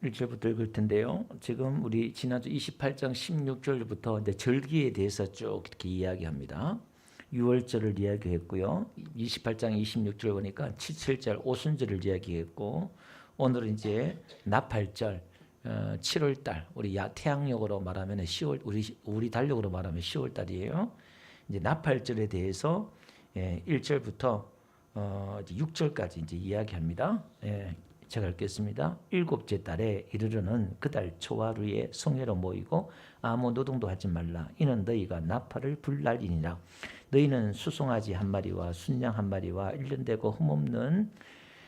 1절부터 읽을 텐데요. 지금 우리 지난주 28장 16절부터 이제 절기에 대해서 쭉 이렇게 이야기합니다. 6월절을 이야기했고요. 28장 26절 보니까 7절 오순절을 이야기했고, 오늘은 이제 나팔절, 7월달, 우리 태양력으로 말하면 10월, 우리 달력으로 말하면 10월달이에요. 이제 나팔절에 대해서 1절부터 6절까지 이제 이야기합니다. 제가 읽겠습니다. 일곱째 달에 이르르는 그달 초하루에 성회로 모이고 아무 노동도 하지 말라. 이는 너희가 나팔을 불 날이니라. 너희는 수송아지 한 마리와 순양 한 마리와 1년 되고 흠없는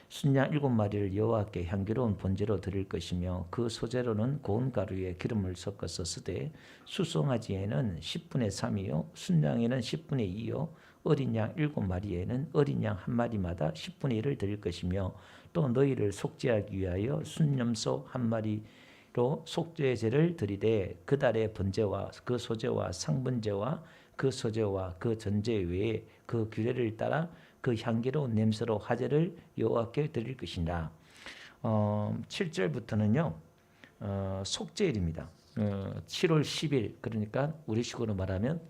순양 7마리를 여호와께 향기로운 번제로 드릴 것이며 그 소재로는 고운 가루에 기름을 섞어서 쓰되 수송아지에는 10분의 3이요 순양에는 10분의 2요 어린 양 7마리에는 어린 양 한 마리마다 10분의 1을 드릴 것이며 또 너희를 속죄하기 위하여 순염소 한 마리로 속죄제를 드리되 그 달의 번제와 그 소제와 상번제와 그 소제와 그 전제 외에 그 규례를 따라 그 향기로운 냄새로 화제를 여호와께 드릴 것이다. 7절부터는요. 속죄일입니다. 7월 10일 그러니까 우리식으로 말하면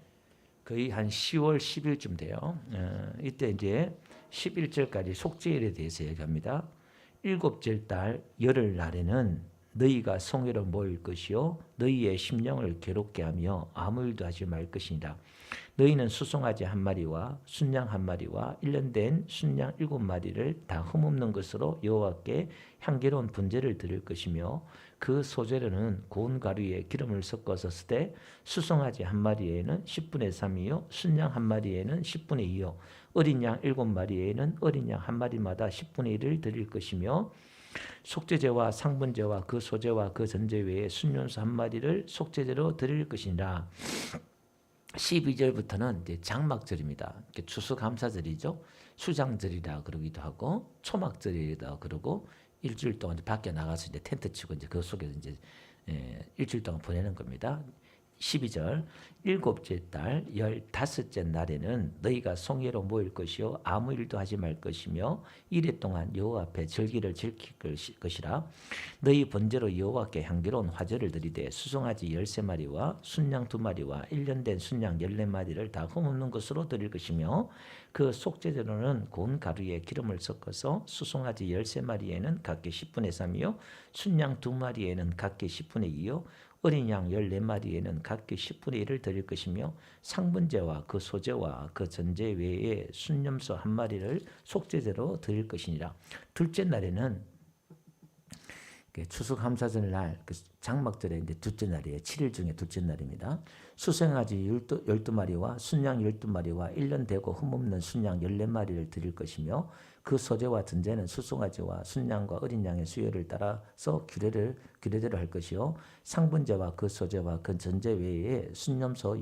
거의 한 10월 10일쯤 돼요. 이때 이제 11절까지 속죄일에 대해서 얘기합니다. 일곱째 달 열흘 날에는 너희가 성회로 모일 것이요 너희의 심령을 괴롭게 하며 아무 일도 하지 말 것이니라. 너희는 수송아지 한 마리와 순양 한 마리와 1년 된 순양 7마리를 다 흠없는 것으로 여호와께 향기로운 분제를 드릴 것이며 그 소재로는 고운 가루에 기름을 섞어서 쓰되 수송아지 한 마리에는 10분의 3이요 순양 한 마리에는 10분의 2요 어린 양 7마리에는 어린 양 한 마리마다 10분의 1을 드릴 것이며 속죄제와 상분제와 그 소제와 그 전제 외에 순염소 한 마리를 속죄제로 드릴 것이니라. 12절부터는 이제 장막절입니다. 추수감사절이죠. 수장절이라 그러기도 하고 초막절이라 그러고 일주일 동안 밖에 나가서 이제 텐트 치고 이제 그 속에서 이제 일주일 동안 보내는 겁니다. 12절 일곱째 달 15째 날에는 너희가 성회로 모일 것이요 아무 일도 하지 말 것이며 이래 동안 여호와 앞에 절기를 지킬 것이라. 너희 번제로 여호와께 향기로운 화제를 드리되 수송아지 13마리와 순양 2마리와 1년 된 순양 14마리를 다 흠없는 것으로 드릴 것이며 그 속죄제로는 고운 가루에 기름을 섞어서 수송아지 13마리에는 각기 10분의 3이요 순양 2마리에는 각기 10분의 2요 어린 양 14마리에는 각기 10분의 1을 드릴 것이며 상분제와 그 소제와 그 전제 외에 순염소 한 마리를 속죄제로 드릴 것이니라. 둘째 날에는 추수감사절 날, 장막절의 이제 둘째 날이에요. 7일 중에 둘째 날입니다. 수송아지 12마리와 순양 12마리와 1년 되고 흠없는 순양 14마리를 드릴 것이며 그 소제와 전제는 수송아지와 순양과 어린 양의 수요를 따라서 규례대로 할 것이요 상분제와 그 소제와 그 전제 외에 순염소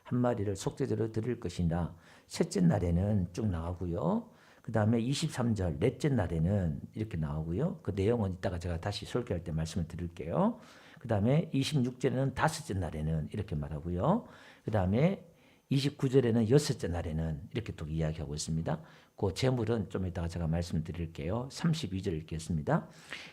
한 마리를 속죄제로 드릴 것이나 셋째 날에는 쭉 나가고요. 그 다음에 23절 넷째 날에는 이렇게 나오고요. 그 내용은 이따가 제가 다시 설교할 때 말씀을 드릴게요. 그 다음에 26절에는 다섯째 날에는 이렇게 말하고요. 그 다음에 29절에는 여섯째 날에는 이렇게 또 이야기하고 있습니다. 그 제물은 좀 이따가 제가 말씀드릴게요. 32절 읽겠습니다.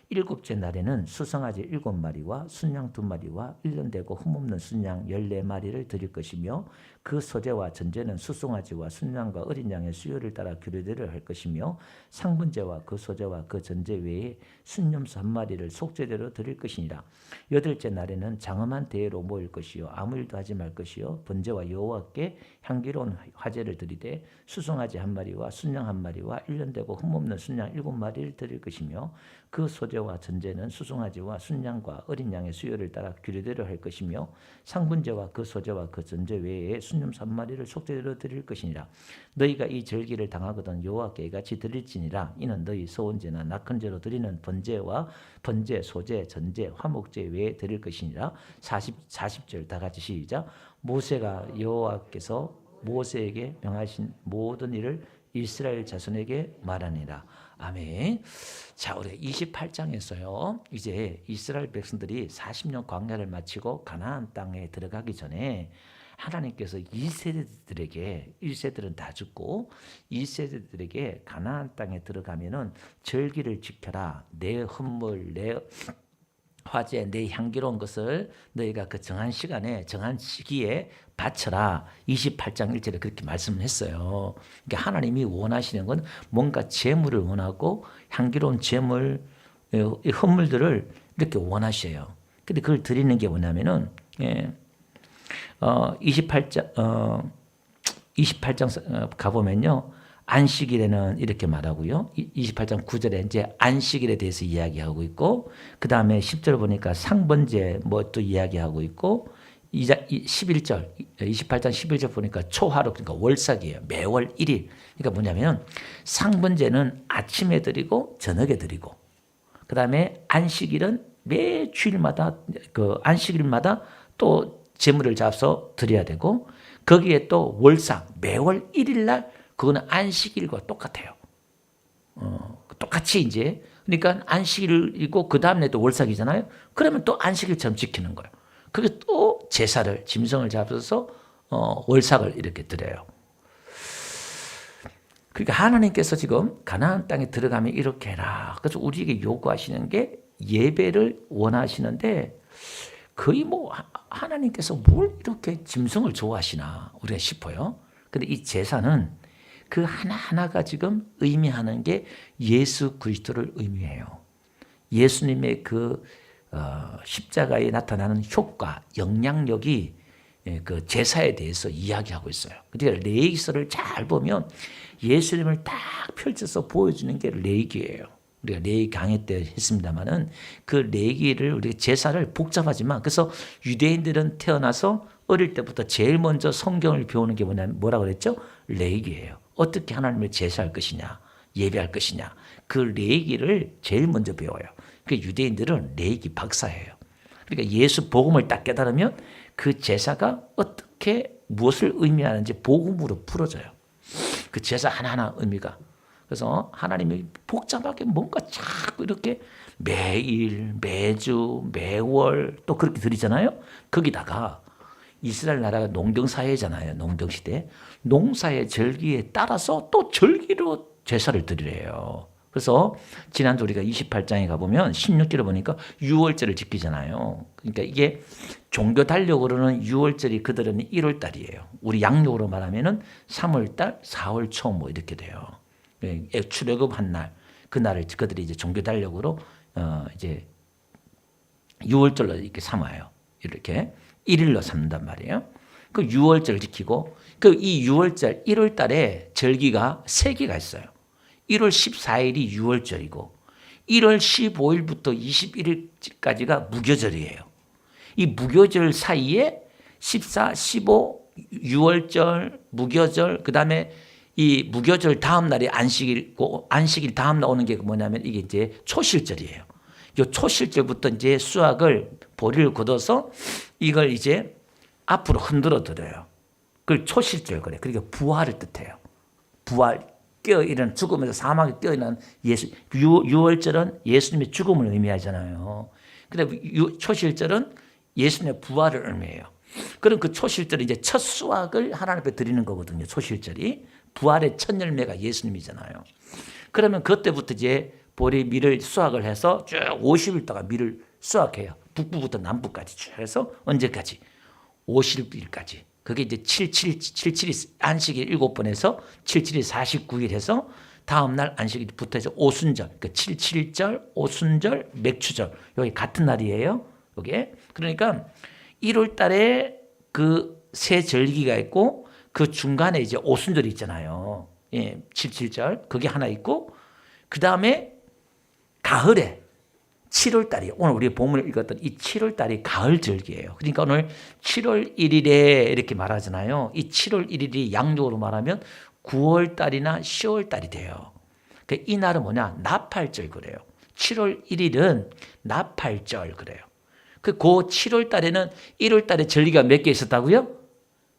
일곱째 날에는 수송아지 7마리와 순양 2마리와 1년 되고 흠없는 순양 14마리를 드릴 것이며 그 소제와 전제는 수송아지와 순양과 어린 양의 수요를 따라 규례대로 할 것이며 상분제와 그 소제와 그 전제 외에 순염소 한 마리를 속죄대로 드릴 것이니라. 여덟째 날에는 장엄한 대회로 모일 것이요 아무 일도 하지 말 것이요 번제와 여호와께 향기로운 화제를 드리되 수송아지 한 마리와 순양 한 마리와 1년 되고 흠없는 순양 7마리를 드릴 것이며 그 소제와 전제는 수송아지와 순양과 어린 양의 수요를 따라 규례대로 할 것이며 상분제와 그 소제와 그 전제 외에 순염소 한 마리를 속죄대로 드릴 것이니라. 너희가 이 절기를 당하거든 여호와께 이같이 드릴지니라. 이는 너희 소원제나 낙헌제로 드리는 번제와 번제, 소제, 전제, 화목제 외에 드릴 것이니라. 40절 다 같이 시작. 모세가 여호와께서 모세에게 명하신 모든 일을 이스라엘 자손에게 말하니라. 아멘. 자, 우리 28장에서요. 이제 이스라엘 백성들이 40년 광야를 마치고 가나안 땅에 들어가기 전에 하나님께서 1세대들에게 1세들은 다 죽고 2세대들에게 가나안 땅에 들어가면은 절기를 지켜라. 내 헌물 화제 내 향기로운 것을 너희가 그 정한 시간에 정한 시기에 바쳐라. 28장 1절에 그렇게 말씀을 했어요. 그러니까 하나님이 원하시는 건 뭔가 제물을 원하고 향기로운 제물, 헌물들을 이렇게 원하셔요. 근데 그걸 드리는 게 뭐냐면은 28장 가보면요. 안식일에는 이렇게 말하고요. 28장 9절에 이제 안식일에 대해서 이야기하고 있고, 그 다음에 10절 보니까 상번제 뭐 또 이야기하고 있고, 11절, 28장 11절 보니까 초하루, 그러니까 월삭이에요. 매월 1일. 그러니까 뭐냐면 상번제는 아침에 드리고 저녁에 드리고, 그 다음에 안식일은 매 주일마다 그 안식일마다 또 제물을 잡아서 드려야 되고, 거기에 또 월삭 매월 1일 날 그거는 안식일과 똑같아요. 똑같이 이제 그러니까 안식일이고 그 다음 날도 월삭이잖아요. 그러면 또 안식일처럼 지키는 거예요. 그게 또 제사를 짐승을 잡아서 월삭을 이렇게 드려요. 그러니까 하나님께서 지금 가나안 땅에 들어가면 이렇게 해라. 그래서 우리에게 요구하시는 게 예배를 원하시는데 거의 뭐 하나님께서 뭘 이렇게 짐승을 좋아하시나 우리가 싶어요. 근데 이 제사는 그 하나하나가 지금 의미하는 게 예수 그리스도를 의미해요. 예수님의 그 십자가에 나타나는 효과, 영향력이 그 제사에 대해서 이야기하고 있어요. 그러니까 레위기서를 잘 보면 예수님을 딱 펼쳐서 보여주는 게 레위기예요. 우리가 레위 강의 때 했습니다만은 그 레위기를 우리 제사를 복잡하지만 그래서 유대인들은 태어나서 어릴 때부터 제일 먼저 성경을 배우는 게 뭐라고 그랬죠? 레위기예요. 어떻게 하나님을 제사할 것이냐, 예배할 것이냐. 그 레위기를 제일 먼저 배워요. 그 유대인들은 레위기 박사예요. 그러니까 예수 복음을 딱 깨달으면 그 제사가 어떻게 무엇을 의미하는지 복음으로 풀어져요. 그 제사 하나하나 의미가. 그래서 하나님이 복잡하게 뭔가 자꾸 이렇게 매일, 매주, 매월 또 그렇게 드리잖아요. 거기다가 이스라엘 나라가 농경사회잖아요. 농경시대. 농사의 절기에 따라서 또 절기로 제사를 드리래요. 그래서 지난주 우리가 28장에 가보면 16절에 보니까 6월절을 지키잖아요. 그러니까 이게 종교 달력으로는 6월절이 그들은 1월달이에요. 우리 양력으로 말하면은 3월달, 4월 초 뭐 이렇게 돼요. 출애굽 한 날, 그날을 그들이 이제 종교 달력으로 이제 6월절로 이렇게 삼아요. 이렇게 1일로 삼는단 말이에요. 그 6월절 지키고 그 이 6월절 1월 달에 절기가 3개가 있어요. 1월 14일이 6월절이고 1월 15일부터 21일까지가 무교절이에요. 이 무교절 사이에 14, 15, 6월절, 무교절, 그 다음에 이 무교절 다음 날이 안식일고 안식일 다음 날 오는 게 뭐냐면 이게 이제 초실절이에요. 이 초실절부터 이제 수확을 보리를 걷어서 이걸 이제 앞으로 흔들어 드려요. 그걸 초실절 그래. 그러니까 부활을 뜻해요. 부활, 깨어일어난 죽음에서 사망에 깨어난 예수. 6월절은 예수님의 죽음을 의미하잖아요. 근데 초실절은 예수님의 부활을 의미해요. 그럼 그 초실절이 이제 첫 수확을 하나님 앞에 드리는 거거든요. 초실절이. 부활의 첫 열매가 예수님이잖아요. 그러면 그때부터 이제 보리 밀을 수확을 해서 쭉 50일 동안 밀을 수확해요. 북부부터 남부까지 쭉 해서 언제까지? 50일까지. 그게 이제 77이 안식일 7번 해서 77이 49일 해서 다음날 안식일부터 해서 오순절, 그 77절, 오순절, 맥추절. 여기 같은 날이에요. 요게. 그러니까 1월 달에 그 새 절기가 있고 그 중간에 이제 오순절이 있잖아요. 예, 77절. 그게 하나 있고 그 다음에 가을에 7월 달이 오늘 우리 본문을 읽었던 이 7월 달이 가을 절기예요. 그러니까 오늘 7월 1일에 이렇게 말하잖아요. 이 7월 1일이 양력으로 말하면 9월 달이나 10월 달이 돼요. 이 날은 뭐냐? 나팔절 그래요. 7월 1일은 나팔절 그래요. 그 7월 달에는 1월 달에 절기가 몇 개 있었다고요?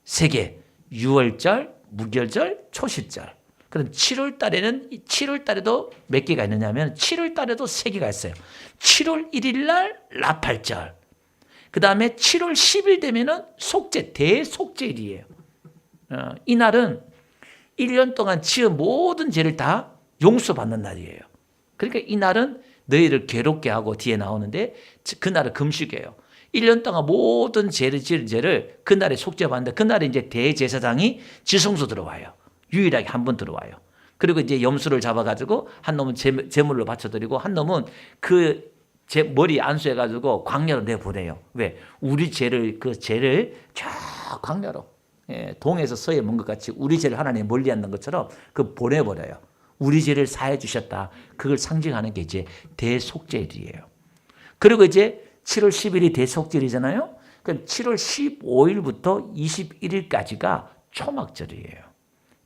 3개. 6월절, 무교절, 초실절. 그럼 7월 달에는 7월 달에도 몇 개가 있느냐면 7월 달에도 3개가 있어요. 7월 1일 날 나팔절. 그다음에 7월 10일 되면은 속죄, 대속죄일이에요. 이 날은 1년 동안 지은 모든 죄를 다 용서받는 날이에요. 그러니까 이 날은 너희를 괴롭게 하고 뒤에 나오는데 그날은 금식이에요. 1년 동안 모든 죄를 그날에 속죄받는데 그날에 이제 대제사장이 지성소 들어와요. 유일하게 한 번 들어와요. 그리고 이제 염소를 잡아가지고 한 놈은 제물로 바쳐드리고 한 놈은 그 제 머리 안수해가지고 광야로 내보내요. 왜? 우리 죄를 저 광야로 동에서 서에 먼 것 같이 우리 죄를 하나님 멀리하는 것처럼 그 보내버려요. 우리 죄를 사해 주셨다. 그걸 상징하는 게 이제 대속죄일이에요. 그리고 이제 7월 10일이 대속절이잖아요. 그럼 7월 15일부터 21일까지가 초막절이에요.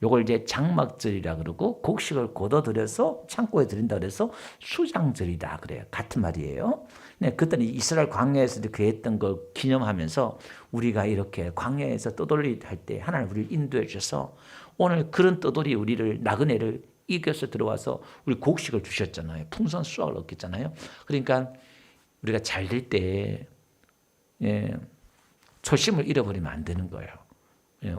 요걸 이제 장막절이라 그러고 곡식을 걷어들여서 창고에 들인다 그래서 수장절이다 그래요. 같은 말이에요. 네, 그때는 이스라엘 광야에서 이렇게 했던 걸 기념하면서 우리가 이렇게 광야에서 떠돌이 할 때 하나님 우리를 인도해 주셔서 오늘 그런 떠돌이 우리를 나그네를 이겨서 들어와서 우리 곡식을 주셨잖아요. 풍성한 수확을 얻겠잖아요. 그러니까 우리가 잘 될 때 초심을 잃어버리면 안 되는 거예요.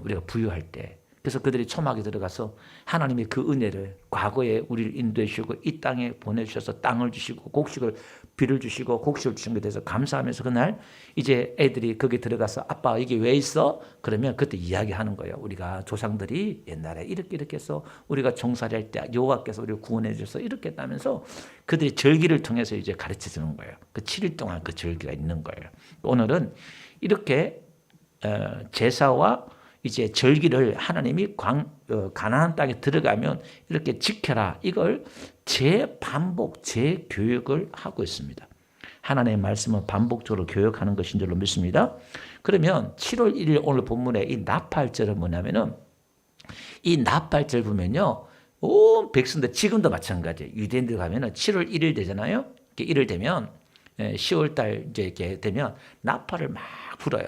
우리가 부유할 때. 그래서 그들이 초막에 들어가서 하나님의 그 은혜를 과거에 우리를 인도해 주시고 이 땅에 보내주셔서 땅을 주시고 곡식을 비를 주시고 곡식을 주신 것에 대해서 감사하면서 그날 이제 애들이 거기 들어가서 아빠 이게 왜 있어? 그러면 그때 이야기하는 거예요. 우리가 조상들이 옛날에 이렇게 해서 우리가 종살이할 때 여호와께서 우리를 구원해 주셔서 이렇게 했다면서 그들이 절기를 통해서 이제 가르쳐 주는 거예요. 그 7일 동안 그 절기가 있는 거예요. 오늘은 이렇게 제사와 이제 절기를 하나님이 가나안 땅에 들어가면 이렇게 지켜라. 이걸 재반복, 재교육을 하고 있습니다. 하나님의 말씀은 반복적으로 교육하는 것인 줄로 믿습니다. 그러면 7월 1일 오늘 본문에 이 나팔절은 뭐냐면은 이 나팔절 보면요. 온 백성들 지금도 마찬가지예요. 유대인들 가면은 7월 1일 되잖아요. 1일 되면 10월 달 이제 이렇게 되면 나팔을 막 불어요.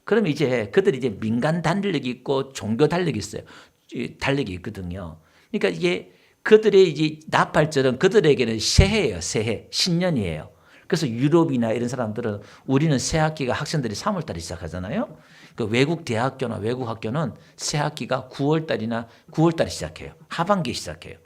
그러면 이제 그들이 이제 민간 달력이 있고 종교 달력이 있어요. 달력이 있거든요. 그러니까 이게 그들의 이제 나팔절은 그들에게는 새해예요. 새해, 신년이에요. 그래서 유럽이나 이런 사람들은 우리는 새 학기가 학생들이 3월 달에 시작하잖아요. 그 외국 대학교나 외국 학교는 새 학기가 9월 달이나 9월 달에 시작해요. 하반기에 시작해요.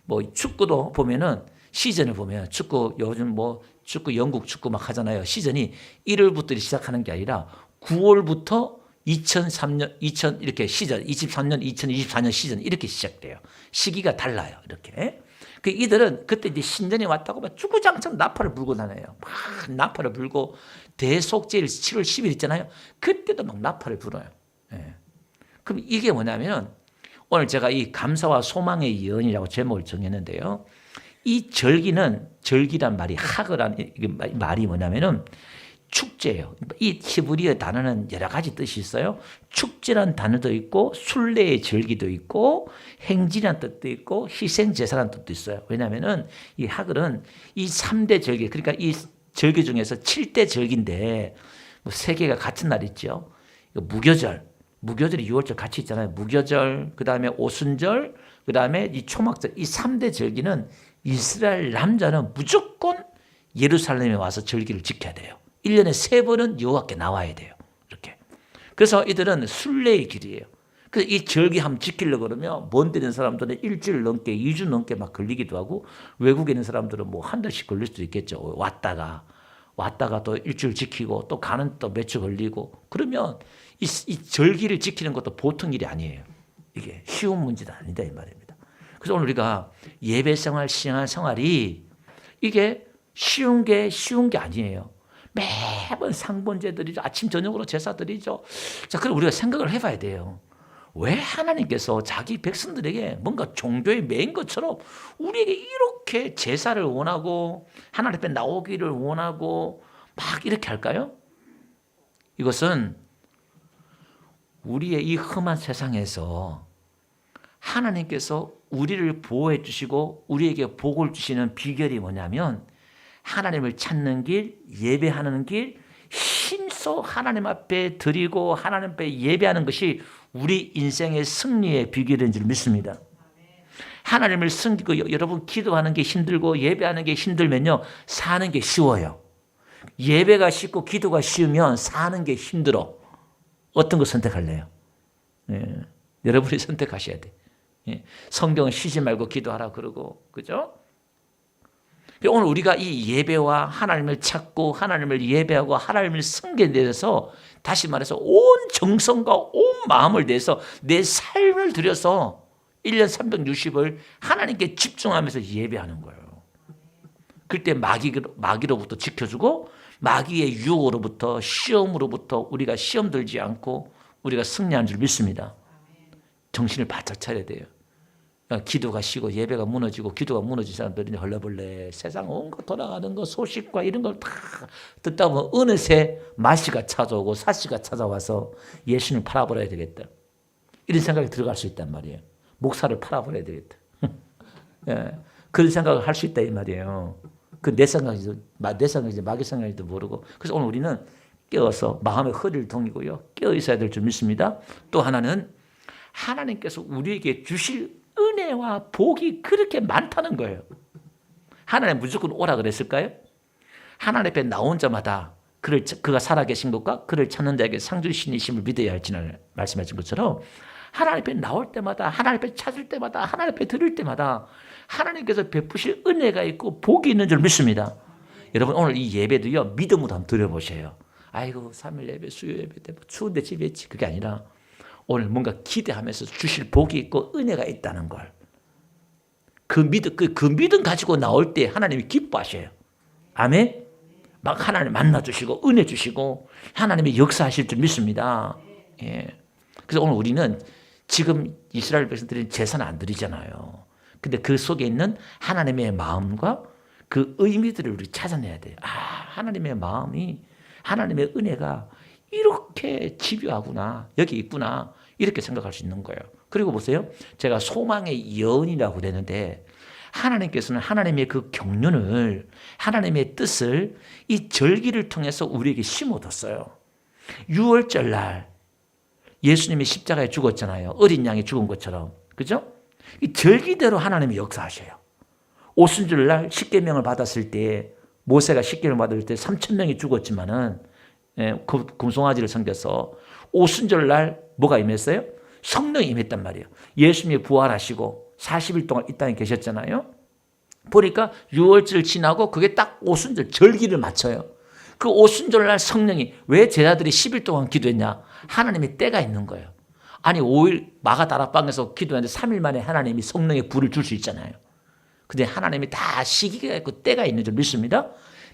뭐 축구도 보면은 시즌을 보면 축구 요즘 뭐 축구 영국 축구 막 하잖아요. 시즌이 1월부터 시작하는 게 아니라 9월부터 2003년 이렇게 시즌 23년 2024년 시즌 이렇게 시작돼요. 시기가 달라요. 이렇게. 그 이들은 그때 이제 신년이 왔다고 막 주구장창 나팔을 불고 다녀요. 막 나팔을 불고 대속제일 7월 10일 있잖아요. 그때도 막 나팔을 불어요. 그럼 이게 뭐냐면 오늘 제가 이 감사와 소망의 예언이라고 제목을 정했는데요. 이 절기란 말이 하그란 말이 뭐냐면은 축제예요. 이 히브리어 단어는 여러 가지 뜻이 있어요. 축제란 단어도 있고 순례의 절기도 있고 행진이라는 뜻도 있고 희생제사라는 뜻도 있어요. 왜냐하면은 이 하글은 이 3대 절기 그러니까 이 절기 중에서 7대 절기인데 뭐 세 개가 같은 날 있죠. 무교절이 6월절 같이 있잖아요. 무교절, 그 다음에 오순절, 그 다음에 이 초막절 이 3대 절기는 이스라엘 남자는 무조건 예루살렘에 와서 절기를 지켜야 돼요. 1년에 3번은 여호와께 나와야 돼요. 이렇게. 그래서 이들은 순례의 길이에요. 그래서 이 절기 한번 지키려고 그러면 먼 데 있는 사람들은 일주일 넘게 2주 넘게 막 걸리기도 하고 외국에 있는 사람들은 뭐 한 달씩 걸릴 수도 있겠죠. 왔다가 또 일주일 지키고 또 가는 또 몇 주 걸리고 그러면 이 절기를 지키는 것도 보통 일이 아니에요. 이게 쉬운 문제도 아니다 이 말입니다. 그래서 오늘 우리가 예배 생활, 신앙 생활이 이게 쉬운 게 아니에요. 매번 상번제 드리죠. 아침 저녁으로 제사 드리죠. 자, 그럼 우리가 생각을 해봐야 돼요. 왜 하나님께서 자기 백성들에게 뭔가 종교의 메인 것처럼 우리에게 이렇게 제사를 원하고 하나님 앞에 나오기를 원하고 막 이렇게 할까요? 이것은 우리의 이 험한 세상에서 하나님께서 우리를 보호해 주시고 우리에게 복을 주시는 비결이 뭐냐면 하나님을 찾는 길, 예배하는 길, 힘써 하나님 앞에 드리고 하나님 앞에 예배하는 것이 우리 인생의 승리의 비결인 줄 믿습니다. 하나님을 섬기고 여러분 기도하는 게 힘들고 예배하는 게 힘들면요 사는 게 쉬워요. 예배가 쉽고 기도가 쉬우면 사는 게 힘들어. 어떤 거 선택할래요? 여러분이 선택하셔야 돼. 성경은 쉬지 말고 기도하라 그러고 그죠? 오늘 우리가 이 예배와 하나님을 찾고 하나님을 예배하고 하나님을 섬기는 데 대해서 다시 말해서 온 정성과 온 마음을 내서 내 삶을 들여서 1년 360을 하나님께 집중하면서 예배하는 거예요. 그때 마귀로부터 지켜주고 마귀의 유혹으로부터 시험으로부터 우리가 시험 들지 않고 우리가 승리하는 줄 믿습니다. 정신을 바짝 차려야 돼요. 기도가 쉬고 예배가 무너지고 기도가 무너진 사람들이 헐레벌레 세상 온갖 돌아가는 거 소식과 이런 걸 다 듣다 보면 어느새 마시가 찾아오고 사시가 찾아와서 예수님을 팔아버려야 되겠다. 이런 생각이 들어갈 수 있단 말이에요. 목사를 팔아버려야 되겠다. 예, 그런 생각을 할 수 있다 이 말이에요. 그 내 생각이지 마귀 생각인지도 모르고. 그래서 오늘 우리는 깨어서 마음의 허리를 동이고요. 깨어 있어야 될 줄 믿습니다. 또 하나는 하나님께서 우리에게 주실 은혜와 복이 그렇게 많다는 거예요. 하나님 무조건 오라 그랬을까요? 하나님 앞에 나온 자마다 그가 살아계신 것과 그를 찾는 자에게 상 주시니심을 믿어야 할지는 말씀하신 것처럼 하나님 앞에 나올 때마다 하나님 앞에 찾을 때마다 하나님 앞에 들을 때마다 하나님께서 베푸실 은혜가 있고 복이 있는 줄 믿습니다. 여러분 오늘 이 예배도요 믿음으로 한번 드려보세요. 아이고 3일 예배 수요 예배 때 추운데 집에 있지. 그게 아니라 오늘 뭔가 기대하면서 주실 복이 있고 은혜가 있다는 걸. 그 믿음 가지고 나올 때 하나님이 기뻐하셔요. 아멘? 막 하나님 만나주시고 은혜 주시고 하나님이 역사하실 줄 믿습니다. 예. 그래서 오늘 우리는 지금 이스라엘 백성들이 제사는 안 드리잖아요. 근데 그 속에 있는 하나님의 마음과 그 의미들을 우리 찾아내야 돼요. 아, 하나님의 마음이 하나님의 은혜가 이렇게 집요하구나. 여기 있구나. 이렇게 생각할 수 있는 거예요. 그리고 보세요. 제가 소망의 예언이라고 그랬는데 하나님께서는 하나님의 그 경륜을 하나님의 뜻을 이 절기를 통해서 우리에게 심어뒀어요. 6월절 날 예수님이 십자가에 죽었잖아요. 어린 양이 죽은 것처럼. 그죠? 이 절기대로 하나님이 역사하셔요. 오순절 날 십계명을 받았을 때 모세가 십계명을 받을 때 3,000명이 죽었지만은 금송아지를 섬겨서 오순절 날 뭐가 임했어요? 성령이 임했단 말이에요. 예수님이 부활하시고 40일 동안 이 땅에 계셨잖아요. 보니까 6월절 지나고 그게 딱 오순절 절기를 맞춰요. 그 오순절 날 성령이 왜 제자들이 10일 동안 기도했냐? 하나님의 때가 있는 거예요. 아니 5일 마가다락방에서 기도했는데 3일 만에 하나님이 성령의 불을 줄 수 있잖아요. 근데 하나님이 다 시기가 있고 때가 있는 줄 믿습니다.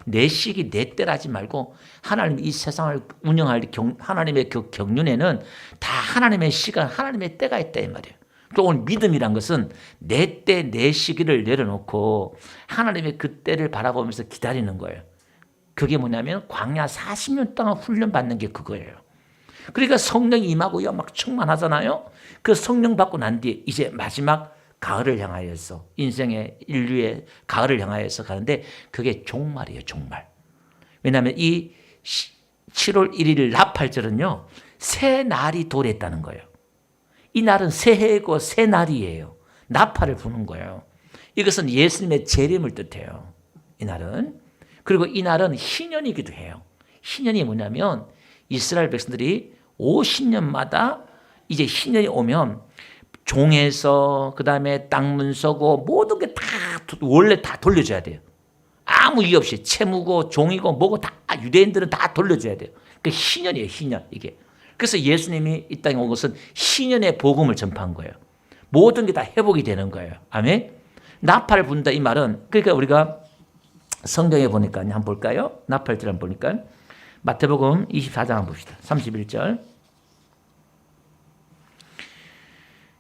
내 시기 내 때라지 말고 하나님 이 세상을 운영할 하나님의 그 경륜에는 다 하나님의 시간 하나님의 때가 있다 이 말이에요. 그러니까 오늘 믿음이란 것은 내 때 내 시기를 내려놓고 하나님의 그 때를 바라보면서 기다리는 거예요. 그게 뭐냐면 광야 40년 동안 훈련받는 게 그거예요. 그러니까 성령이 임하고요 막 충만하잖아요. 그 성령 받고 난 뒤에 이제 마지막 가을을 향하여서 인생의 인류의 가을을 향하여서 가는데 그게 종말이에요. 종말. 왜냐하면 이 7월 1일 나팔절은요 새 날이 도래했다는 거예요. 이 날은 새해고 새 날이에요. 나팔을 부는 거예요. 이것은 예수님의 재림을 뜻해요. 이 날은. 그리고 이 날은 희년이기도 해요. 희년이 뭐냐면 이스라엘 백성들이 50년마다 이제 희년이 오면 종에서 그다음에 땅 문서고 모든 게 다 원래 다 돌려줘야 돼요. 아무 이유 없이 채무고 종이고 뭐고 다 유대인들은 다 돌려줘야 돼요. 그 희년이에요. 희년 이게. 그래서 예수님이 이 땅에 온 것은 희년의 복음을 전파한 거예요. 모든 게 다 회복이 되는 거예요. 아멘. 나팔을 분다 이 말은 그러니까 우리가 성경에 보니까 한번 볼까요? 나팔절 한번 보니까 마태복음 24장 한번 봅시다. 31절.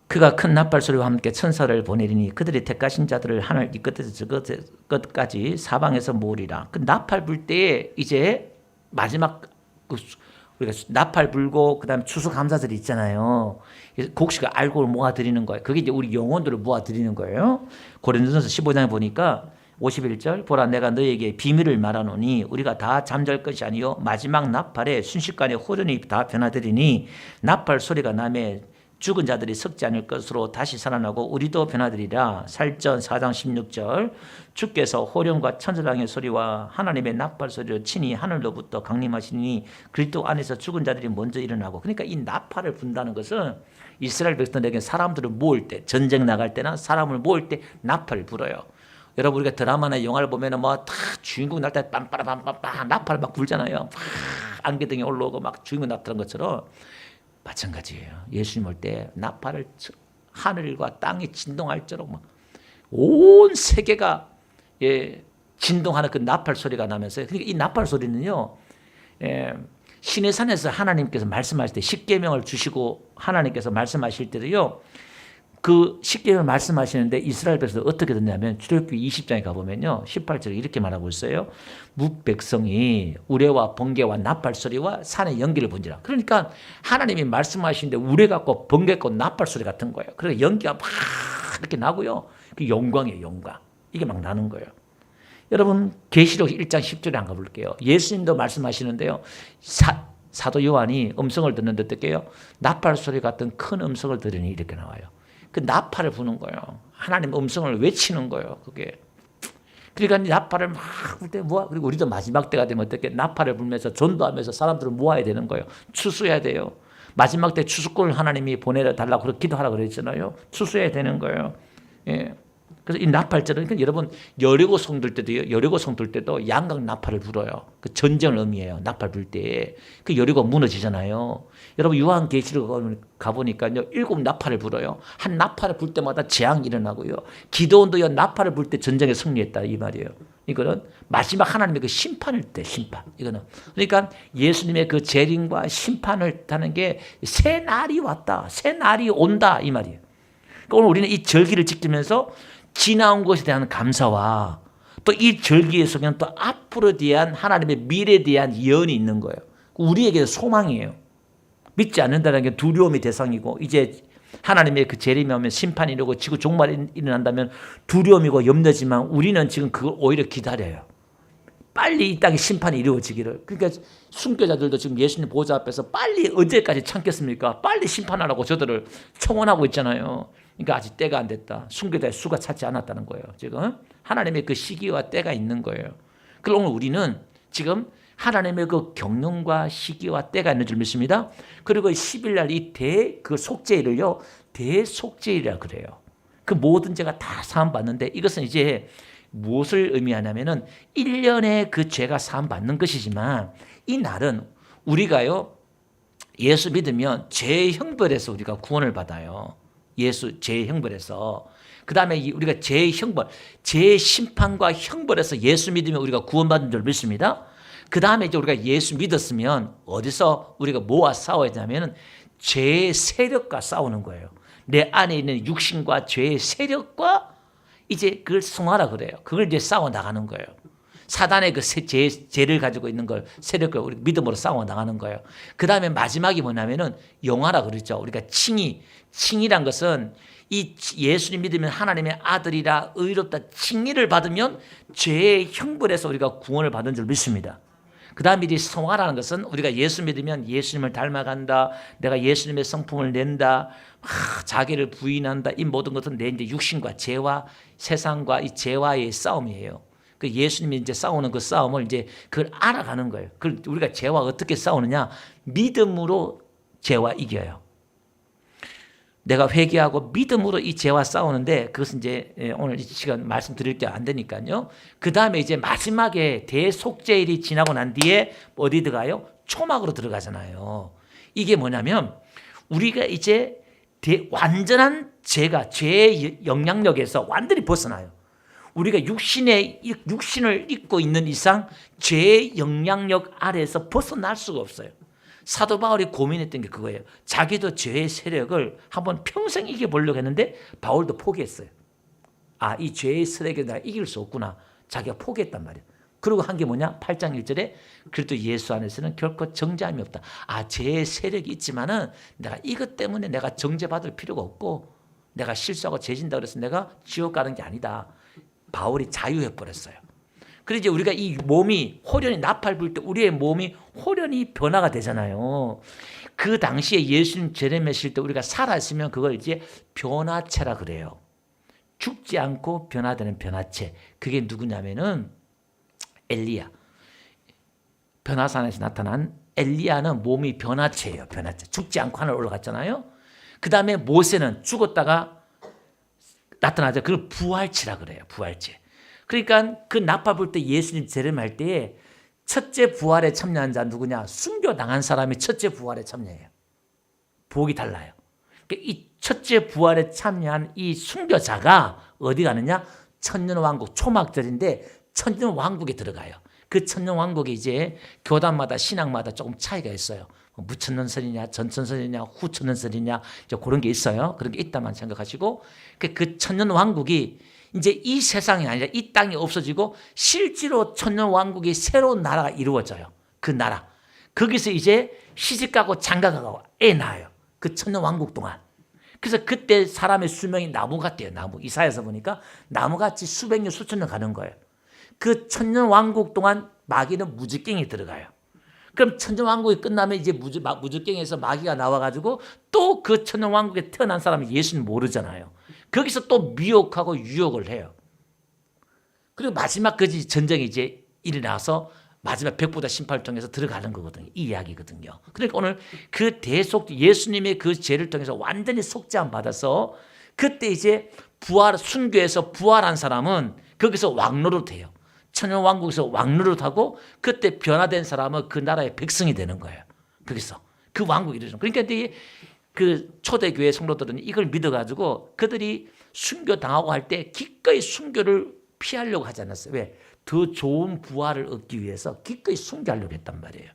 그가 큰 나팔 소리와 함께 천사를 보내리니 그들이 택하신 자들을 하늘 이 끝에서 저 끝까지 사방에서 모으리라. 그 나팔 불 때에 이제 마지막 우리가 나팔 불고 그다음에 추수감사절이 있잖아요. 곡식을 알곡을 모아드리는 거예요. 그게 이제 우리 영혼들을 모아드리는 거예요. 고린도전서 15장에 보니까 51절 보라 내가 너에게 비밀을 말하노니 우리가 다 잠잘 것이 아니요 마지막 나팔에 순식간에 호련히 다 변화되리니 나팔 소리가 나매 죽은 자들이 썩지 않을 것으로 다시 살아나고 우리도 변화되리라. 살전 4장 16절 주께서 호령과 천사장의 소리와 하나님의 나팔 소리로 친히 하늘로부터 강림하시니 그리스도 안에서 죽은 자들이 먼저 일어나고. 그러니까 이 나팔을 분다는 것은 이스라엘 백성들에게 사람들을 모을 때 전쟁 나갈 때나 사람을 모을 때 나팔을 불어요. 여러분 우리가 드라마나 영화를 보면은 뭐 다 주인공 날 때 빰빠라빰빰빰 나팔 막 불잖아요. 막 안개등이 올라오고 막 주인공 나타난 것처럼 마찬가지예요. 예수님 올 때 나팔을 하늘과 땅이 진동할 정도로 막 온 세계가 진동하는 그 나팔 소리가 나면서 그러니까 이 나팔 소리는요. 신의 산에서 하나님께서 말씀하실 때 십계명을 주시고 하나님께서 말씀하실 때도요. 그 십계명을 말씀하시는데 이스라엘 백성들 어떻게 됐냐면 출애굽기 20장에 가보면요. 18절에 이렇게 말하고 있어요. 묵백성이 우레와 번개와 나팔 소리와 산의 연기를 본지라. 그러니까 하나님이 말씀하시는데 우레 같고 번개 같고 나팔 소리 같은 거예요. 그러니까 연기가 막 이렇게 나고요. 그 영광이에요. 영광. 이게 막 나는 거예요. 여러분 계시록 1장 10절에 안 가볼게요. 예수님도 말씀하시는데요. 사도 요한이 음성을 듣는데 어떻게 해요? 나팔 소리 같은 큰 음성을 들으니 이렇게 나와요. 그 나팔을 부는 거예요. 하나님 음성을 외치는 거예요. 그게. 그러니까 나팔을 막 불 때 모아. 그리고 우리도 마지막 때가 되면 어떻게 나팔을 불면서 전도하면서 사람들을 모아야 되는 거예요. 추수해야 돼요. 마지막 때 추수꾼을 하나님이 보내달라고 그렇게 기도하라 그랬잖아요. 추수해야 되는 거예요. 예. 그래서 이 나팔절은 그러니까 여러분 여리고 성 돌 때도요. 여리고 성 돌 때도 양각 나팔을 불어요. 그 전쟁을 의미해요. 나팔 불 때. 그 여리고 무너지잖아요. 여러분 요한계시록 가보니까요. 7 나팔을 불어요. 한 나팔을 불 때마다 재앙이 일어나고요. 기도원도요. 나팔을 불 때 전쟁에 승리했다 이 말이에요. 이거는 마지막 하나님의 그 심판일 때 심판. 이거는 그러니까 예수님의 그 재림과 심판을 타는 게 새 날이 왔다. 새 날이 온다 이 말이에요. 그러니까 오늘 우리는 이 절기를 지키면서 지나온 것에 대한 감사와 또 이 절기에 속에는 또 앞으로 대한 하나님의 미래에 대한 예언이 있는 거예요. 우리에게 소망이에요. 믿지 않는다는 게 두려움이 대상이고 이제 하나님의 그 재림이 오면 심판이 이루고 지구 종말이 일어난다면 두려움이고 염려지만 우리는 지금 그걸 오히려 기다려요. 빨리 이 땅에 심판이 이루어지기를. 그러니까 순교자들도 지금 예수님 보좌 앞에서 빨리 언제까지 참겠습니까? 빨리 심판하라고 저들을 청원하고 있잖아요. 그러니까 아직 때가 안 됐다. 순교자의 수가 찼지 않았다는 거예요. 지금 하나님의 그 시기와 때가 있는 거예요. 그럼 오늘 우리는 지금 하나님의 그 경륜과 시기와 때가 있는 줄 믿습니다. 그리고 10일 날 이 그 속죄일을요. 대속죄일이라 그래요. 그 모든 죄가 다 사함받는데 이것은 이제 무엇을 의미하냐면은 1년에 그 죄가 사함받는 것이지만 이 날은 우리가요. 예수 믿으면 죄의 형벌에서 우리가 구원을 받아요. 예수 죄의 형벌에서. 그 다음에 우리가 죄의 형벌, 죄의 심판과 형벌에서 예수 믿으면 우리가 구원받는 줄 믿습니다. 그 다음에 이제 우리가 예수 믿었으면 어디서 우리가 뭐와 싸워야 되냐면 죄의 세력과 싸우는 거예요. 내 안에 있는 육신과 죄의 세력과 이제 그걸 승화라 그래요. 그걸 이제 싸워 나가는 거예요. 사단의 그 죄를 가지고 있는 걸 세력을 우리 믿음으로 싸워 나가는 거예요. 그 다음에 마지막이 뭐냐면은 영화라 그러죠. 우리가 칭의란 것은 이 예수님 믿으면 하나님의 아들이라 의롭다 칭의를 받으면 죄의 형벌에서 우리가 구원을 받은 줄 믿습니다. 그 다음에 이제 성화라는 것은 우리가 예수 믿으면 예수님을 닮아간다. 내가 예수님의 성품을 낸다. 자기를 부인한다. 이 모든 것은 내 이제 육신과 죄와 세상과 이 죄와의 싸움이에요. 그 예수님이 이제 싸우는 그 싸움을 이제 그걸 알아가는 거예요. 그걸 우리가 죄와 어떻게 싸우느냐? 믿음으로 죄와 이겨요. 내가 회개하고 믿음으로 이 죄와 싸우는데 그것은 이제 오늘 이 시간 말씀드릴 게 안 되니까요. 그 다음에 이제 마지막에 대속죄일이 지나고 난 뒤에 어디 들어가요? 초막으로 들어가잖아요. 이게 뭐냐면 우리가 이제 완전한 죄의 영향력에서 완전히 벗어나요. 우리가 육신을 입고 있는 이상 죄의 영향력 아래에서 벗어날 수가 없어요. 사도 바울이 고민했던 게 그거예요. 자기도 죄의 세력을 한번 평생 이겨보려고 했는데 바울도 포기했어요. 이 죄의 세력에 내가 이길 수 없구나. 자기가 포기했단 말이에요. 그리고 한 게 뭐냐? 8장 1절에 그래도 예수 안에서는 결코 정죄함이 없다. 죄의 세력이 있지만은 내가 이것 때문에 내가 정죄받을 필요가 없고 내가 실수하고 죄진다 그래서 내가 지옥 가는 게 아니다. 바울이 자유해버렸어요. 그래서 이제 우리가 이 몸이 호련히 나팔 불 때 우리의 몸이 호련히 변화가 되잖아요. 그 당시에 예수님 재림하실 때 우리가 살아있으면 그걸 이제 변화체라 그래요. 죽지 않고 변화되는 변화체. 그게 누구냐면은 엘리야. 변화산에서 나타난 엘리야는 몸이 변화체예요. 변화체. 죽지 않고 하늘 올라갔잖아요. 그 다음에 모세는 죽었다가 나타나죠. 그걸 부활체라 그래요. 부활체. 그러니까 그 나팔 불 때 예수님 재림할 때에 첫째 부활에 참여한 자 누구냐? 순교당한 사람이 첫째 부활에 참여해요. 복이 달라요. 그러니까 이 첫째 부활에 참여한 이 순교자가 어디 가느냐? 천년왕국 초막절인데 천년왕국에 들어가요. 그 천년왕국이 이제 교단마다 신앙마다 조금 차이가 있어요. 무천년설이냐 전천설이냐 후천년설이냐 그런 게 있어요. 그런 게 있다만 생각하시고 그 천년왕국이 이제 이 세상이 아니라 이 땅이 없어지고 실제로 천년왕국이 새로운 나라가 이루어져요. 그 나라. 거기서 이제 시집가고 장가가고 애 낳아요. 그 천년왕국 동안. 그래서 그때 사람의 수명이 나무 같대요. 나무. 이사야서 보니까 나무같이 수백 년 수천 년 가는 거예요. 그 천년왕국 동안 마귀는 무지갱이 들어가요. 그럼 천년왕국이 끝나면 이제 무지갱에서 마귀가 나와가지고 또 그 천년왕국에 태어난 사람이 예수는 모르잖아요. 거기서 또 미혹하고 유혹을 해요. 그리고 마지막 그 전쟁이 이제 일어나서 마지막 백보다 심판을 통해서 들어가는 거거든요. 이 이야기거든요. 그러니까 오늘 그 예수님의 그 죄를 통해서 완전히 속죄함 받아서 그때 이제 순교해서 부활한 사람은 거기서 왕노릇해요. 천년왕국에서 왕노릇하고 그때 변화된 사람은 그 나라의 백성이 되는 거예요. 거기서 그 왕국이 이루어져. 그러니까 그 초대교회 성도들은 이걸 믿어가지고 그들이 순교당하고 할 때 기꺼이 순교를 피하려고 하지 않았어요. 왜? 더 좋은 부활을 얻기 위해서 기꺼이 순교하려고 했단 말이에요.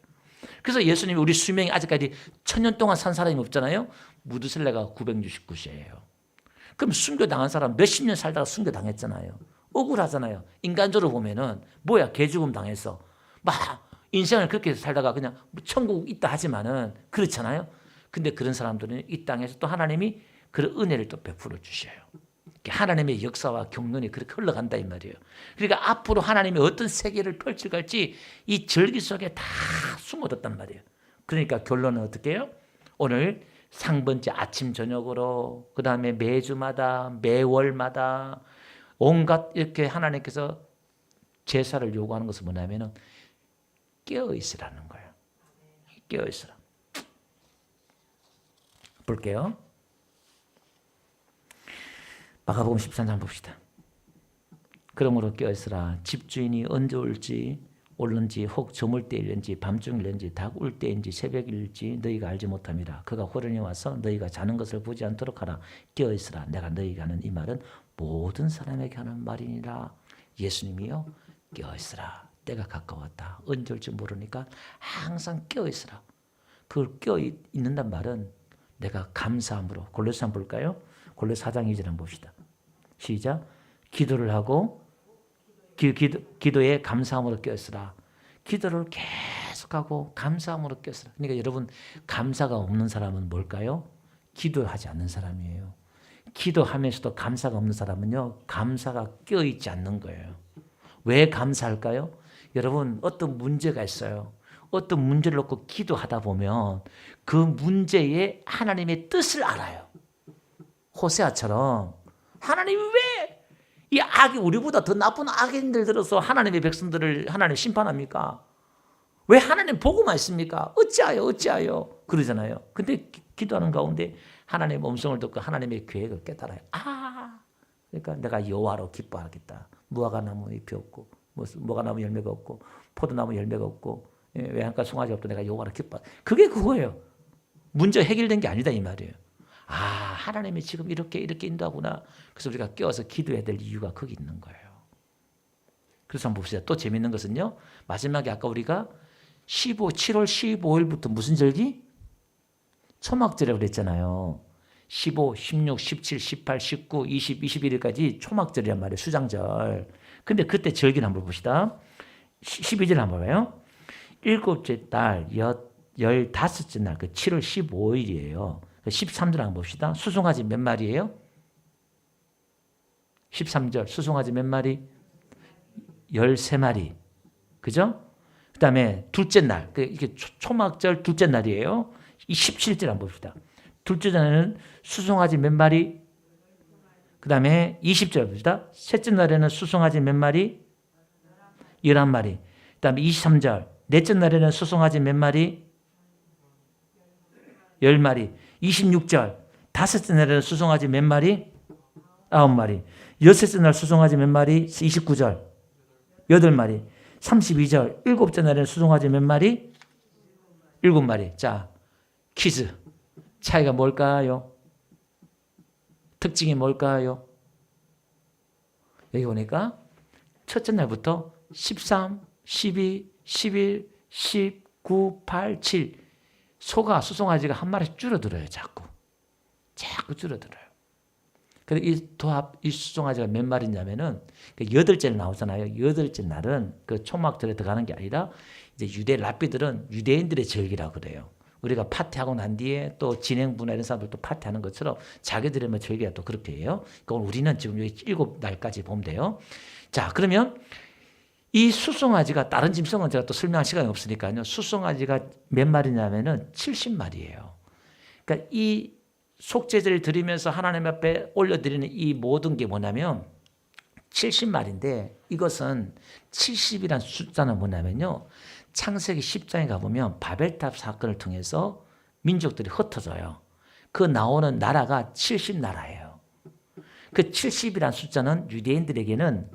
그래서 예수님이 우리 수명이 아직까지 1000년 동안 산 사람이 없잖아요. 무드셀레가 969세예요. 그럼 순교당한 사람 몇십 년 살다가 순교당했잖아요. 억울하잖아요. 인간적으로 보면은 뭐야 개죽음 당했어. 막 인생을 그렇게 살다가 그냥 천국 있다 하지만은 그렇잖아요. 근데 그런 사람들은 이 땅에서 또 하나님이 그런 은혜를 또 베풀어 주셔요. 하나님의 역사와 경륜이 그렇게 흘러간다 이 말이에요. 그러니까 앞으로 하나님이 어떤 세계를 펼칠지 이 절기 속에 다 숨어뒀단 말이에요. 그러니까 결론은 어떻게 해요? 오늘 상번째 아침 저녁으로 그 다음에 매주마다 매월마다 온갖 이렇게 하나님께서 제사를 요구하는 것은 뭐냐면은 깨어있으라는 거예요. 깨어있으라. 볼게요. 마가복음 13장 봅시다. 그러므로 깨어있으라. 집주인이 언제 올는지 혹 저물 때일는지 밤중일는지 닭 울 때인지 새벽일지 너희가 알지 못함이라. 그가 호련히 와서 너희가 자는 것을 보지 않도록 하라. 깨어있으라. 내가 너희가 하는 이 말은 모든 사람에게 하는 말이니라. 예수님이요 깨어있으라. 때가 가까웠다. 언제 올지 모르니까 항상 깨어있으라. 그걸 깨어있는단 말은 내가 감사함으로. 골로새 한번 볼까요? 골로새 4장 2절 한번 봅시다. 시작. 기도를 하고 기도에 감사함으로 깨어있으라. 기도를 계속하고 감사함으로 깨어있으라. 그러니까 여러분 감사가 없는 사람은 뭘까요? 기도하지 않는 사람이에요. 기도하면서도 감사가 없는 사람은요. 감사가 깨어있지 않는 거예요. 왜 감사할까요? 여러분 어떤 문제가 있어요. 어떤 문제를 놓고 기도하다 보면 그 문제에 하나님의 뜻을 알아요. 호세아처럼 하나님이 왜 이 악이 우리보다 더 나쁜 악인들 들어서 하나님의 백성들을 하나님 심판합니까? 왜 하나님 보고만 있습니까? 어찌하여 그러잖아요. 근데 기도하는 가운데 하나님의 음성을 듣고 하나님의 계획을 깨달아요. 그러니까 내가 여호와로 기뻐하겠다. 무화과나무 잎이 없고 무화과나무 열매가 없고 포도나무 열매가 없고 외양간 송아지 없고 내가 여호와로 기뻐. 그게 그거예요. 문제 해결된 게 아니다 이 말이에요. 하나님이 지금 이렇게 인도하구나. 그래서 우리가 깨어서 기도해야 될 이유가 거기 있는 거예요. 그래서 한번 봅시다. 또 재밌는 것은요. 마지막에 아까 우리가 7월 15일부터 무슨 절기? 초막절이라고 그랬잖아요. 15, 16, 17, 18, 19, 20, 21일까지 초막절이란 말이에요. 수장절. 근데 그때 절기를 한번 봅시다. 12절 한번 봐요. 일곱째 달 15째 날, 그 7월 15일이에요. 13절 한번 봅시다. 수송아지 몇 마리예요? 13절 수송아지 몇 마리? 13마리. 그죠? 그 다음에 둘째 날, 이게 초막절 둘째 날이에요. 이 17절 한번 봅시다. 둘째 날에는 수송아지 몇 마리? 그 다음에 20절 봅시다. 셋째 날에는 수송아지 몇 마리? 11마리. 그 다음에 23절. 넷째 날에는 수송아지 몇 마리? 10마리. 26절. 다섯째 날에는 수송아지 몇 마리? 9마리. 여섯째 날 수송아지 몇 마리? 29절 8마리. 32절 일곱째 날에는 수송아지 몇 마리? 7마리. 자, 퀴즈. 차이가 뭘까요? 특징이 뭘까요? 여기 보니까 첫째 날부터 13, 12, 11, 10, 9, 8, 7 소가 수송아지가 한 마리씩 줄어들어요. 자꾸 줄어들어요. 그래서 이 수송아지가 몇 마리냐면은 여덟째를 나오잖아요. 여덟째 날은 그 초막절에 들어가는 게 아니라 이제 유대 랍비들은 유대인들의 절기라고 그래요. 우리가 파티하고 난 뒤에 또 진행부나 이런 사람들 또 파티하는 것처럼 자기들의 뭐 절기가 또 그렇게 해요. 그걸 우리는 지금 여기 7날까지 보면 돼요. 자, 그러면 이 수송아지가 다른 짐승은 제가 또 설명할 시간이 없으니까요. 수송아지가 몇 마리냐면은 70마리예요. 그러니까 이 속죄제를 드리면서 하나님 앞에 올려드리는 이 모든 게 뭐냐면 70마리인데 이것은 70이란 숫자는 뭐냐면요. 창세기 10장에 가보면 바벨탑 사건을 통해서 민족들이 흩어져요. 그 나오는 나라가 70나라예요. 그 70이란 숫자는 유대인들에게는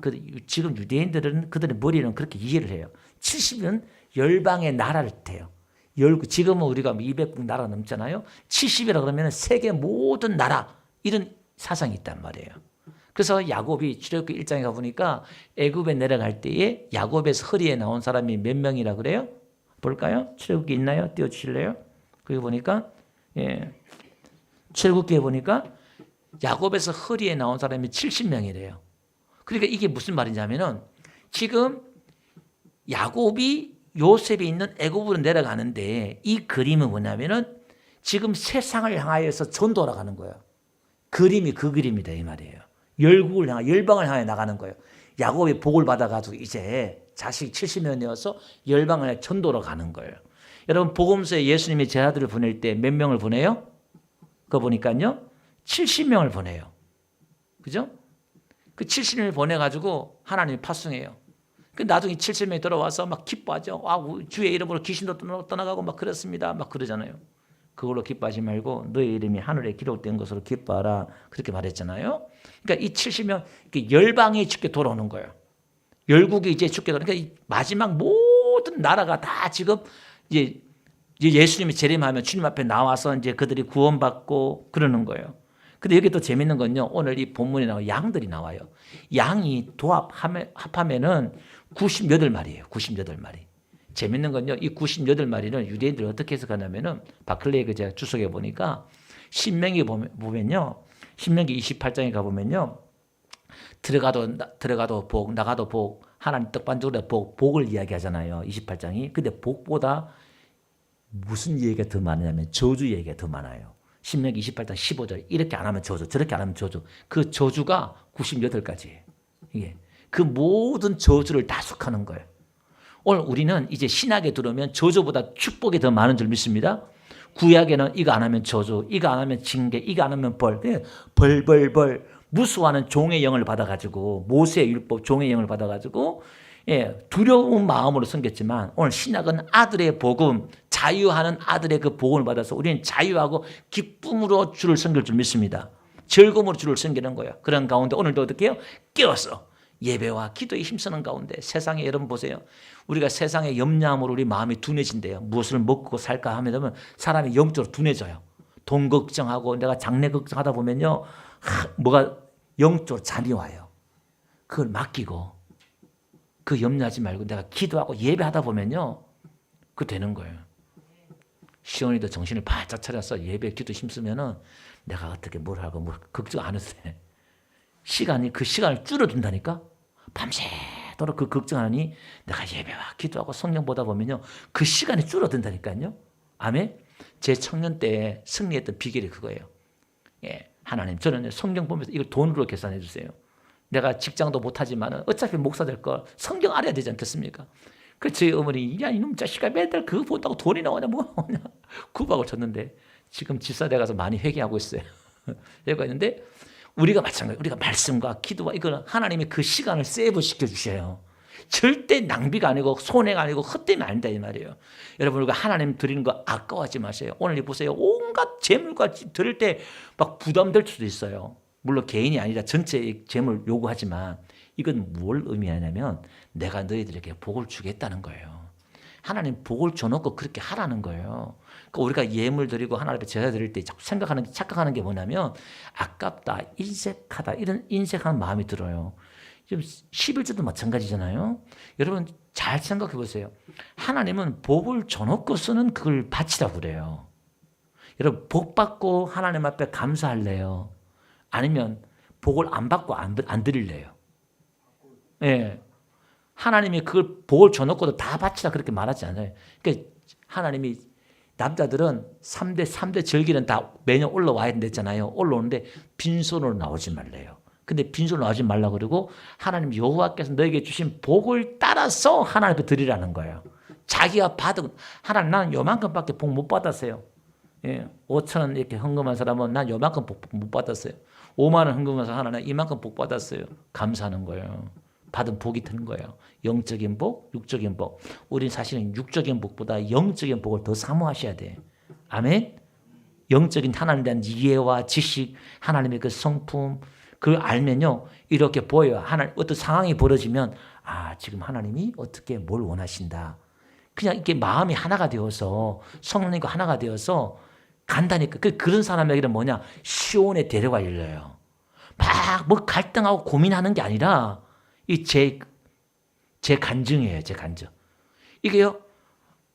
지금 유대인들은 그들의 머리는 그렇게 이해를 해요. 70은 열방의 나라를 뜻해요. 지금은 우리가 200국 나라 넘잖아요. 70이라 그러면 세계 모든 나라 이런 사상이 있단 말이에요. 그래서 야곱이 출애굽기 1장에 가보니까 애굽에 내려갈 때에 야곱에서 허리에 나온 사람이 몇 명이라 그래요? 볼까요? 출애굽기 있나요? 띄워주실래요? 거기 보니까 출애굽기에 보니까 야곱에서 허리에 나온 사람이 70명이래요. 그러니까 이게 무슨 말이냐면은 지금 야곱이 요셉이 있는 애굽으로 내려가는데 이 그림은 뭐냐면은 지금 세상을 향하여서 전도하러 가는 거예요. 그림이 그 그림이다 이 말이에요. 열방을 향해 나가는 거예요. 야곱이 복을 받아가지고 이제 자식 70명이어서 열방을 향해 전도로 가는 거예요. 여러분 복음서에 예수님이 제자들을 보낼 때 몇 명을 보내요? 그거 보니까요 70명을 보내요. 그죠? 그 70명을 보내가지고 하나님이 파송해요. 그 나중에 70명이 돌아와서 막 기뻐하죠. 주의 이름으로 귀신도 떠나가고 막 그렇습니다. 막 그러잖아요. 그걸로 기뻐하지 말고 너의 이름이 하늘에 기록된 것으로 기뻐하라. 그렇게 말했잖아요. 그러니까 이 70명 열방이 주께 돌아오는 거예요. 열국이 이제 주께 돌아오는 그러니까 마지막 모든 나라가 다 지금 이제 예수님이 재림하면 주님 앞에 나와서 이제 그들이 구원받고 그러는 거예요. 근데 여기 또 재밌는 건요. 오늘 이 본문에 나와 양들이 나와요. 양이 합하면은 98마리예요. 98마리. 재밌는 건요. 이 98마리는 유대인들이 어떻게 해석하냐면은 바클레이가 제가 주석해 보니까 신명기 보면요. 신명기 28장에 가보면요. 들어가도 복, 나가도 복, 하나님 떡반죽으로 복을 이야기하잖아요. 28장이. 근데 복보다 무슨 얘기가 더 많으냐면 저주 얘기가 더 많아요. 신명기 28장 15절 이렇게 안 하면 저주, 저렇게 안 하면 저주. 그 저주가 98가지예요. 이게 그 모든 저주를 다 속하는 거예요. 오늘 우리는 이제 신약에 들어오면 저주보다 축복이 더 많은 줄 믿습니다. 구약에는 이거 안 하면 저주, 이거 안 하면 징계, 이거 안 하면 벌. 벌 무수하는 종의 영을 받아가지고 모세의 율법 종의 영을 받아가지고 두려운 마음으로 섬겼지만 오늘 신약은 아들의 복음, 자유하는 아들의 그 복음을 받아서 우리는 자유하고 기쁨으로 주를 섬길 줄 믿습니다. 즐거움으로 주를 섬기는 거예요. 그런 가운데 오늘도 어떻게 해요? 깨어서 예배와 기도에 힘쓰는 가운데 세상에 여러분 보세요. 우리가 세상에 염려함으로 우리 마음이 둔해진대요. 무엇을 먹고 살까 하면 사람이 영적으로 둔해져요. 돈 걱정하고 내가 장래 걱정하다 보면요. 뭐가 영적으로 잠이 와요. 그걸 맡기고 그 염려하지 말고 내가 기도하고 예배하다 보면요. 그 되는 거예요. 시온이도 정신을 바짝 차려서 예배 기도 힘쓰면은 내가 어떻게 뭘 하고 뭘 걱정 안 해도 돼. 그 시간을 줄여준다니까. 밤새도록 그 걱정하니 내가 예배와 기도하고 성경 보다 보면요. 그 시간이 줄어든다니까요. 아멘. 제 청년 때 승리했던 비결이 그거예요. 하나님 저는 성경 보면서 이걸 돈으로 계산해 주세요. 내가 직장도 못하지만 어차피 목사 될 걸 성경 알아야 되지 않겠습니까? 그 저희 어머니 야 이놈 자식아 매달 그거 본다고 돈이 나오냐 뭐가 나오냐 구박을 쳤는데 지금 집사대 가서 많이 회개하고 있어요. 회개하고 있는데 우리가 마찬가지예요. 우리가 말씀과 기도와 이거는 하나님이 그 시간을 세이브 시켜주셔요. 절대 낭비가 아니고 손해가 아니고 헛되면 안 된다 이 말이에요. 여러분 우리가 하나님 드리는 거 아까워하지 마세요. 오늘 보세요. 온갖 재물과 드릴 때 막 부담될 수도 있어요. 물론 개인이 아니라 전체 재물 요구하지만 이건 뭘 의미하냐면 내가 너희들에게 복을 주겠다는 거예요. 하나님 복을 줘놓고 그렇게 하라는 거예요. 그러니까 우리가 예물 드리고 하나님 앞에 제사 드릴 때 자꾸 착각하는 게 뭐냐면 아깝다, 인색하다 이런 인색한 마음이 들어요. 지금 11조도 마찬가지잖아요. 여러분 잘 생각해 보세요. 하나님은 복을 줘놓고 쓰는 그걸 바치라고 그래요. 여러분 복 받고 하나님 앞에 감사할래요? 아니면 복을 안 받고 안 드릴래요? 예. 하나님이 그걸 복을 줘놓고도 다 바치라 그렇게 말하지 않아요. 그러니까 하나님이 남자들은 3대 절기는 다 매년 올라와야 된댔잖아요. 올라오는데 빈손으로 나오지 말래요. 근데 빈손으로 나오지 말라 그러고 하나님 여호와께서 너에게 주신 복을 따라서 하나님 앞에 드리라는 거예요. 자기가 받은 하나님 나는 요만큼밖에 복 못 받았어요. 예, 5,000원 이렇게 헌금한 사람은 난 요만큼 복 못 받았어요. 5만 원 헌금해서 하나님 이만큼 복 받았어요. 감사하는 거예요. 받은 복이 드는 거예요. 영적인 복, 육적인 복. 우린 사실은 육적인 복보다 영적인 복을 더 사모하셔야 돼. 아멘. 영적인 하나님에 대한 이해와 지식, 하나님의 그 성품, 그걸 알면요 이렇게 보여요. 하나님 어떤 상황이 벌어지면 아 지금 하나님이 어떻게 뭘 원하신다. 그냥 이렇게 마음이 하나가 되어서 성령님과 하나가 되어서 간다니까. 그런 사람에게는 뭐냐 시온의 대로가 열려요. 막 뭐 갈등하고 고민하는 게 아니라 이 제 간증이에요. 제 간증. 이게요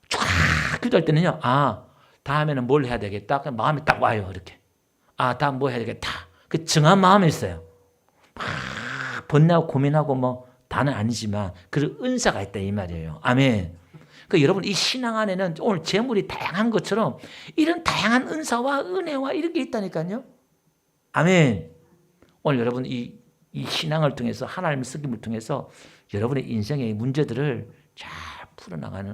쫙 기도할 때는요 아 다음에는 뭘 해야 되겠다. 그냥 마음이 딱 와요. 이렇게 아 다음 뭐 해야 되겠다. 그 정한 마음이 있어요. 막 번뇌하고 고민하고 뭐 다는 아니지만 그런 은사가 있다 이 말이에요. 아멘. 그 여러분 이 신앙 안에는 오늘 재물이 다양한 것처럼 이런 다양한 은사와 은혜와 이런 게 있다니까요. 아멘. 오늘 여러분 이 신앙을 통해서 하나님의 쓰김을 통해서 여러분의 인생의 문제들을 잘 풀어나가는